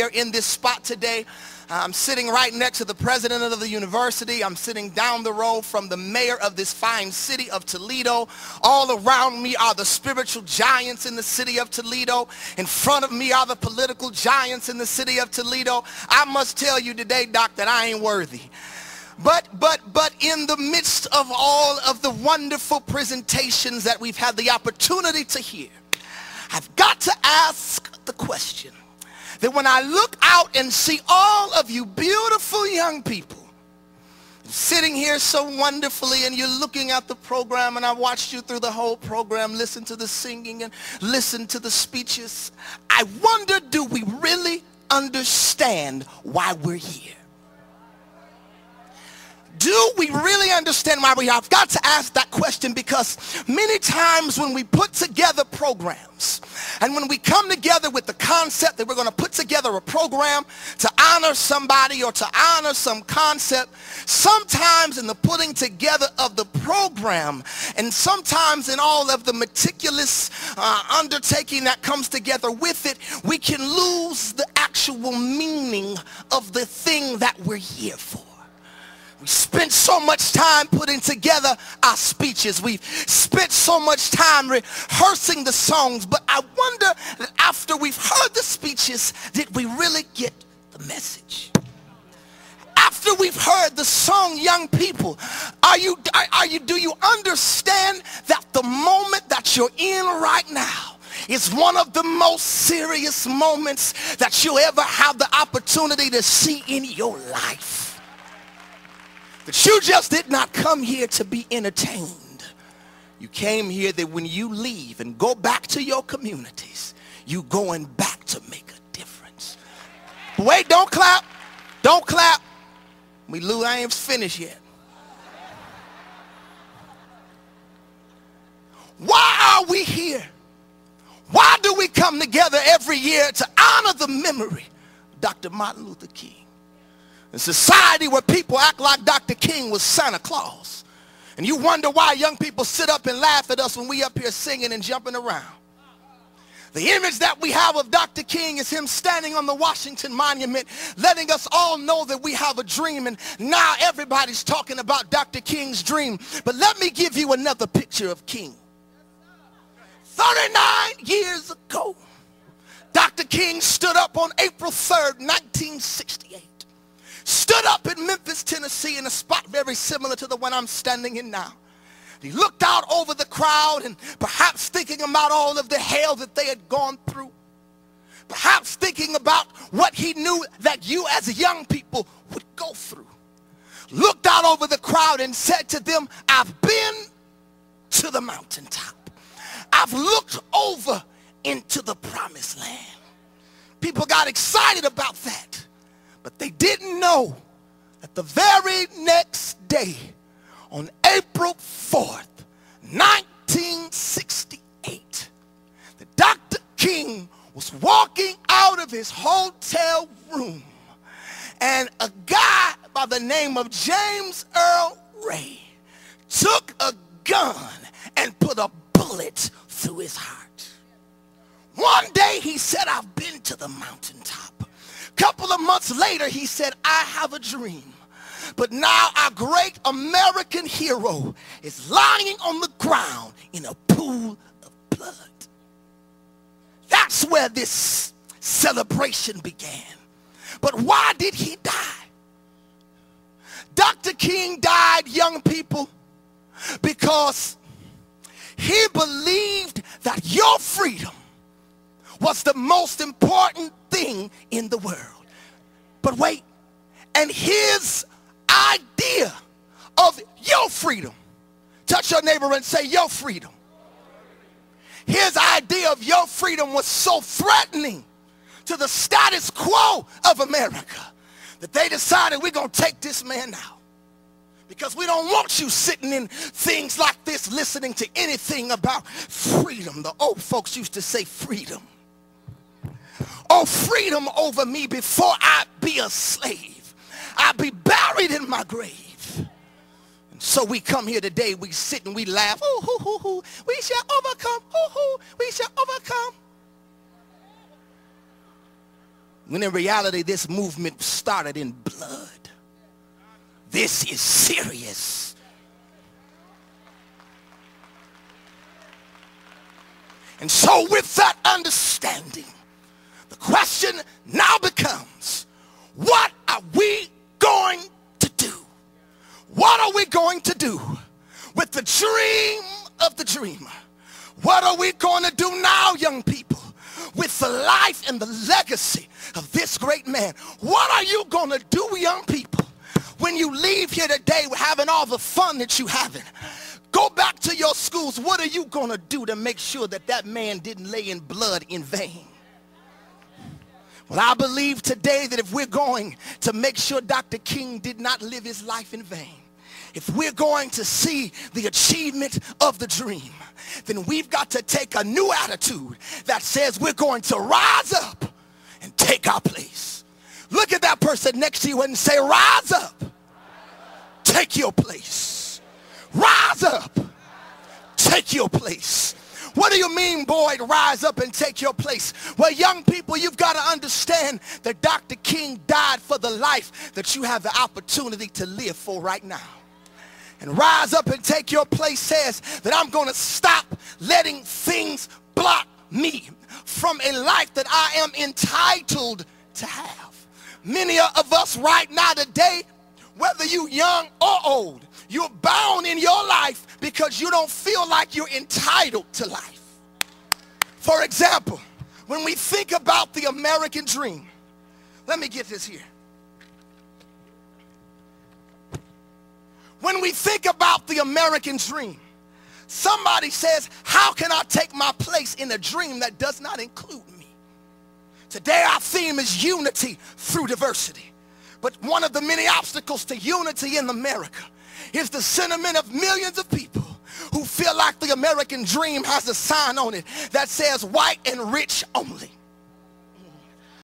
here in this spot today. I'm sitting right next to the president of the university. I'm sitting down the road from the mayor of this fine city of Toledo. All around me are the spiritual giants in the city of Toledo. In front of me are the political giants in the city of Toledo. I must tell you today, Doc, that I ain't worthy. But in the midst of all of the wonderful presentations that we've had the opportunity to hear, I've got to ask the question that when I look out and see all of you beautiful young people sitting here so wonderfully, and you're looking at the program, and I watched you through the whole program, listen to the singing and listen to the speeches, I wonder, do we really understand why we're here? Do we really understand why we are? I've got to ask that question because many times when we put together programs and when we come together with the concept that we're going to put together a program to honor somebody or to honor some concept, sometimes in the putting together of the program and sometimes in all of the meticulous undertaking that comes together with it, we can lose the actual meaning of the thing that we're here for. We spent so much time putting together our speeches. We've spent so much time rehearsing the songs. But I wonder that after we've heard the speeches, did we really get the message? After we've heard the song, young people, do you understand that the moment that you're in right now is one of the most serious moments that you'll ever have the opportunity to see in your life? That you just did not come here to be entertained. You came here that when you leave and go back to your communities, you going back to make a difference. But wait, don't clap. Don't clap. I ain't finished yet. Why are we here? Why do we come together every year to honor the memory of Dr. Martin Luther King? A society where people act like Dr. King was Santa Claus. And you wonder why young people sit up and laugh at us when we up here singing and jumping around. The image that we have of Dr. King is him standing on the Washington Monument, letting us all know that we have a dream. And now everybody's talking about Dr. King's dream. But let me give you another picture of King. 39 years ago, Dr. King stood up on April 3rd, 1968. Stood up in Memphis, Tennessee, in a spot very similar to the one I'm standing in now. He looked out over the crowd and perhaps thinking about all of the hell that they had gone through. Perhaps thinking about what he knew that you as young people would go through. Looked out over the crowd and said to them, I've been to the mountaintop. I've looked over into the promised land. People got excited about that. But they didn't know that the very next day, on April 4th, 1968, that Dr. King was walking out of his hotel room, and a guy by the name of James Earl Ray took a gun and put a bullet through his heart. One day he said, I've been to the mountaintop. Couple of months later, he said, I have a dream. But now our great American hero is lying on the ground in a pool of blood. That's where this celebration began. But why did he die? Dr. King died, young people, because he believed that your freedom was the most important thing in the world. But wait, and his idea of your freedom, touch your neighbor and say your freedom. His idea of your freedom was so threatening to the status quo of America that they decided we're going to take this man out. Because we don't want you sitting in things like this listening to anything about freedom. The old folks used to say freedom. Oh, freedom over me before I be a slave. I'll be buried in my grave. And so we come here today, we sit and we laugh. Ooh, hoo, hoo, hoo. We shall overcome. Ooh, hoo. We shall overcome. when in reality this movement started in blood. This is serious. And so with that understanding, the question now becomes, what are we going to do? What are we going to do with the dream of the dreamer? What are we going to do now, young people, with the life and the legacy of this great man? What are you going to do, young people, when you leave here today having all the fun that you having? Go back to your schools. What are you going to do to make sure that that man didn't lay in blood in vain? Well, I believe today that if we're going to make sure Dr. King did not live his life in vain, if we're going to see the achievement of the dream, then we've got to take a new attitude that says we're going to rise up and take our place. Look at that person next to you and say, rise up, take your place. Rise up, take your place. What do you mean, boy, to rise up and take your place? Well, young people, you've got to understand that Dr. King died for the life that you have the opportunity to live for right now. And rise up and take your place says that I'm going to stop letting things block me from a life that I am entitled to have. Many of us right now today, whether you young or old, you're bound in your life because you don't feel like you're entitled to life. For example, when we think about the American dream, let me get this here. When we think about the American dream, somebody says, how can I take my place in a dream that does not include me? Today our theme is unity through diversity. But one of the many obstacles to unity in America is the sentiment of millions of people who feel like the American dream has a sign on it that says white and rich only.